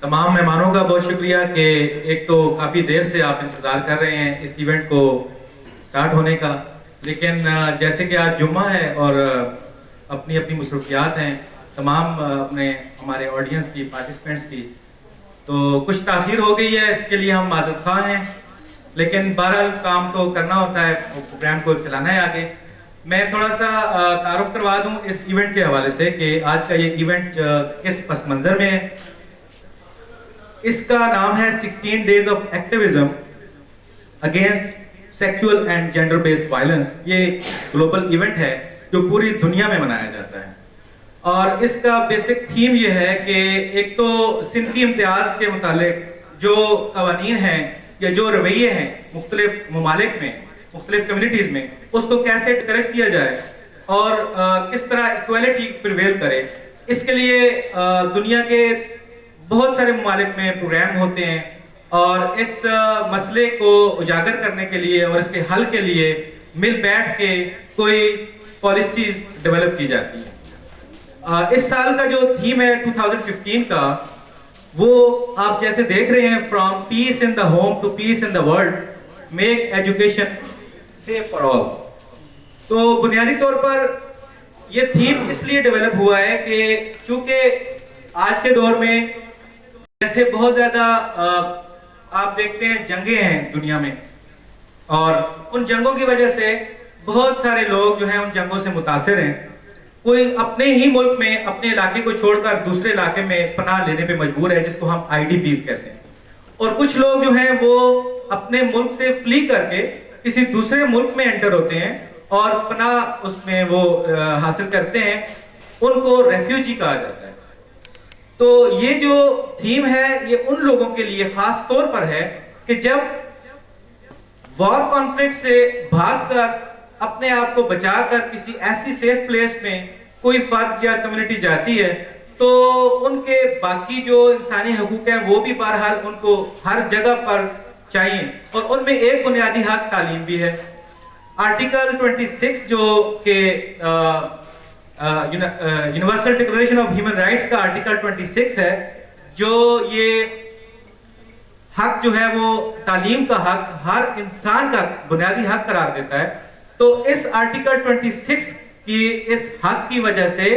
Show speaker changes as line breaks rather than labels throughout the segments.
تمام مہمانوں کا بہت شکریہ کہ ایک تو کافی دیر سے آپ انتظار کر رہے ہیں اس ایونٹ کو سٹارٹ ہونے کا، لیکن جیسے کہ آج جمعہ ہے اور اپنی اپنی مصروفیات ہیں تمام ہمارے آڈینس کی، پارٹیسپینٹس کی، تو کچھ تاخیر ہو گئی ہے، اس کے لیے ہم معذرت خواہ ہیں، لیکن بہرحال کام تو کرنا ہوتا ہے، پروگرام کو چلانا ہے آگے۔ میں تھوڑا سا تعارف کروا دوں اس ایونٹ کے حوالے سے کہ آج کا یہ ایونٹ کس پس منظر میں ہے۔ اس کا نام ہے 16 Days of Activism Against Sexual and Gender Based Violence۔ یہ گلوبل ایونٹ ہے جو پوری دنیا میں منایا جاتا ہے، اور اس کا بیسک تھیم یہ ہے کہ ایک تو صنفی امتیاز کے متعلق جو قوانین ہیں یا جو رویے ہیں مختلف ممالک میں، مختلف کمیونٹیز میں، اس کو کیسے ڈسکریج کیا جائے اور کس طرح ایکویلٹی پریویل کرے۔ اس کے لیے دنیا کے بہت سارے ممالک میں پروگرام ہوتے ہیں، اور اس مسئلے کو اجاگر کرنے کے لیے اور اس کے حل کے لیے مل بیٹھ کے کوئی پالیسیز ڈیولپ کی جاتی ہیں۔ اس سال کا جو تھیم ہے 2015 کا، وہ آپ جیسے دیکھ رہے ہیں، from peace in the home to peace in the world, make education safe for all. تو بنیادی طور پر یہ تھیم اس لیے ڈیولپ ہوا ہے کہ چونکہ آج کے دور میں جیسے بہت زیادہ آپ دیکھتے ہیں جنگیں ہیں دنیا میں، اور ان جنگوں کی وجہ سے بہت سارے لوگ جو ہیں ان جنگوں سے متاثر ہیں۔ کوئی اپنے ہی ملک میں اپنے علاقے کو چھوڑ کر دوسرے علاقے میں پناہ لینے پہ مجبور ہے، جس کو ہم IDPs کہتے ہیں، اور کچھ لوگ جو ہیں وہ اپنے ملک سے فلی کر کے کسی دوسرے ملک میں انٹر ہوتے ہیں اور پناہ اس میں وہ حاصل کرتے ہیں، ان کو ریفیوجی کہا جاتا ہے۔ تو یہ جو تھیم ہے یہ ان لوگوں کے لیے خاص طور پر ہے کہ جب وار کانفلکٹ سے بھاگ کر اپنے آپ کو بچا کر کسی ایسی سیف پلیس میں کوئی فرد یا کمیونٹی جاتی ہے، تو ان کے باقی جو انسانی حقوق ہیں وہ بھی بہرحال ان کو ہر جگہ پر چاہیے، اور ان میں ایک بنیادی حق تعلیم بھی ہے۔ آرٹیکل 26 جو کہ universal declaration of human rights کا آرٹیکل 26 ہے، جو یہ حق جو ہے وہ تعلیم کا حق ہر انسان کا بنیادی حق قرار دیتا ہے۔ تو اس آرٹیکل 26 کی اس حق کی وجہ سے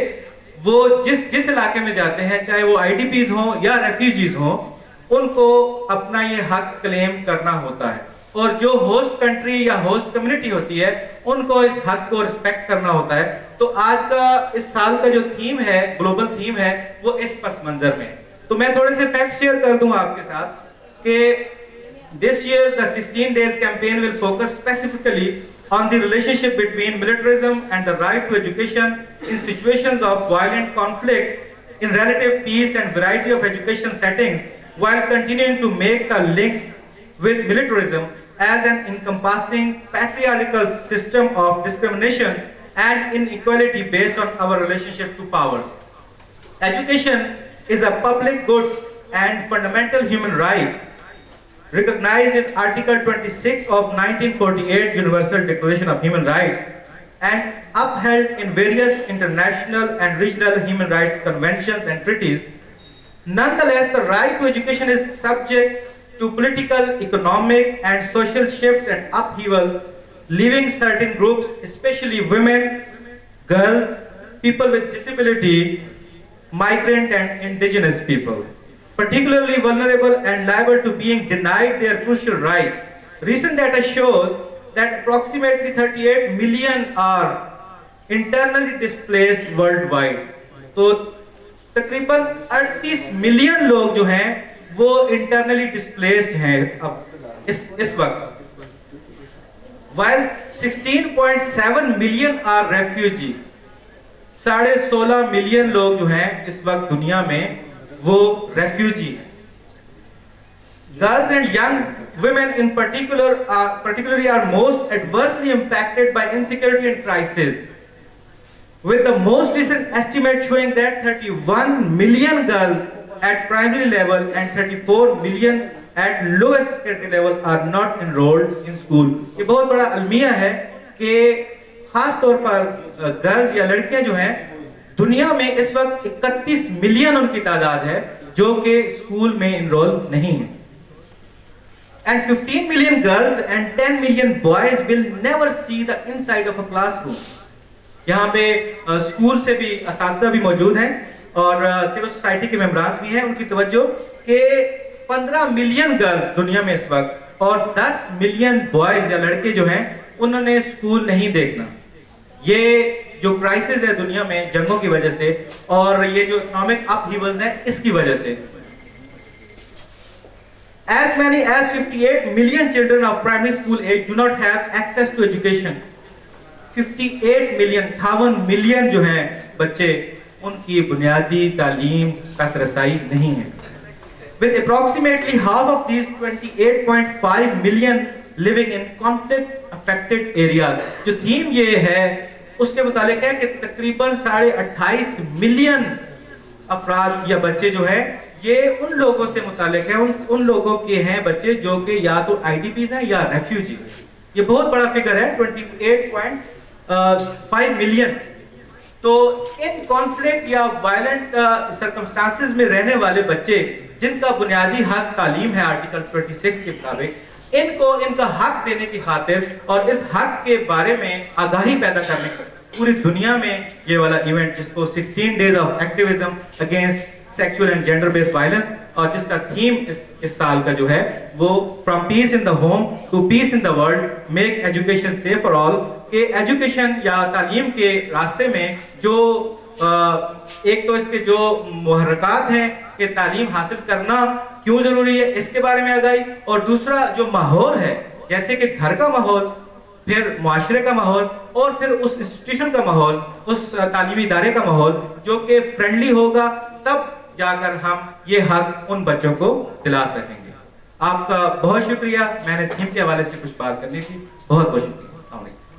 وہ جس علاقے میں جاتے ہیں، چاہے وہ IDPs ہوں یا ریفیوجیز ہوں، ان کو اپنا یہ حق کلیم کرنا ہوتا ہے، اور جو ہوسٹ کنٹری یا ہوسٹ کمیونٹی ہوتی ہے ان کو اس حق کو رسپیکٹ کرنا ہوتا ہے۔ تو آج کا اس سال کا جو تھیم ہے، گلوبل تھیم ہے، وہ اس پس منظر میں۔ تو میں تھوڑے سے فیکٹ شیئر کر دوں آپ کے ساتھ کہ this year the 16 days campaign will focus specifically on the relationship between militarism and the right to education in situations of violent conflict in relative peace and variety of education settings, while continuing to make the links with militarism as an encompassing patriarchal system of discrimination and inequality based on our relationship to powers. Education is a public good and fundamental human right recognized in Article 26 of 1948 Universal Declaration of Human Rights and upheld in various international and regional human rights conventions and treaties. Nonetheless, the right to education is subject to political, economic, and social shifts and upheavals, leaving certain groups, especially women, girls, people with disability, migrant and indigenous people, particularly vulnerable and liable to being denied their crucial right. Recent data shows that approximately 38 million are internally displaced worldwide. تو تقریباً 38 million لوگ جو ہیں وہ internally displaced ہیں اب اس وقت، while 16.7 million are refugee۔ 16.5 million لوگ جو ہیں اس وقت دنیا میں وہ refugee. Girls and young women in particularly are most adversely impacted by insecurity and crisis, with the most recent estimate showing that 31 million girls at primary level and 34 million at lowest secondary level are not enrolled in school۔ یہ بہت بڑا المیہ ہے کہ خاص طور پر girls یا لڑکیاں جو ہیں دنیا میں اس وقت 31 ملین ان کی تعداد ہے، جو کہ اسکول میں انرول نہیں ہیں. And 15 million girls and 10 million boys will never see the inside of a classroom. یہاں پہ اسکول سے بھی اساتذہ بھی موجود ہیں اور سول سوسائٹی کے ممبرانز بھی ہیں. ان کی توجہ کہ 15 ملین گرلز دنیا میں اس وقت اور 10 ملین بوائز یا لڑکے جو ہیں انہوں نے اسکول نہیں دیکھنا. یہ جو کرائسس ہے دنیا میں جنگوں کی وجہ سے اور یہ جو اکنامک اپ ہیولز ہیں اس کی وجہ سے. As many as 58 million children of primary school age do not have access to education. 58 million 58 million جو ہیں بچے ان کی بنیادی تعلیم تک رسائی نہیں ہے. With approximately half of these 28.5 million living in conflict affected areas. جو تھیم یہ ہے اس کے متعلق ہے کہ تقریباً 28.5 ملین افراد یا بچے جو ہیں یہ ان لوگوں سے متعلق ہے, ان لوگوں کے ہیں بچے جو کہ یا تو آئی ڈی پیز ہیں یا ریفیوجی. یہ بہت بڑا فگر ہے 28.5 ملین. تو ان کانفلکٹ یا وائلنٹ سرکمسٹانسز میں رہنے والے بچے جن کا بنیادی حق تعلیم ہے آرٹیکل 26 کے مطابق, ان کو ان کا حق دینے کی خاطر اور اس حق کے بارے میں آگاہی پیدا کرنے پوری دنیا میں یہ والا ایونٹ جس کو 16 days of activism against sexual and gender based violence اور جس کا تھیم اس سال کا جو ہے وہ from peace in the home to peace in the world make education safe for all, کہ ایجوکیشن یا تعلیم کے راستے میں جو ایک تو اس کے جو محرکات ہیں کہ تعلیم حاصل کرنا کیوں ضروری ہے اس کے بارے میں آگاہی, اور دوسرا جو ماحول ہے جیسے کہ گھر کا ماحول, پھر معاشرے کا ماحول اور پھر اس انسٹیٹیوشن کا ماحول, اس تعلیمی ادارے کا ماحول جو کہ فرینڈلی ہوگا, تب جا کر ہم یہ حق ان بچوں کو دلا سکیں گے. آپ کا بہت شکریہ. میں نے تھیم کے حوالے سے کچھ بات کرنی تھی. بہت بہت شکریہ.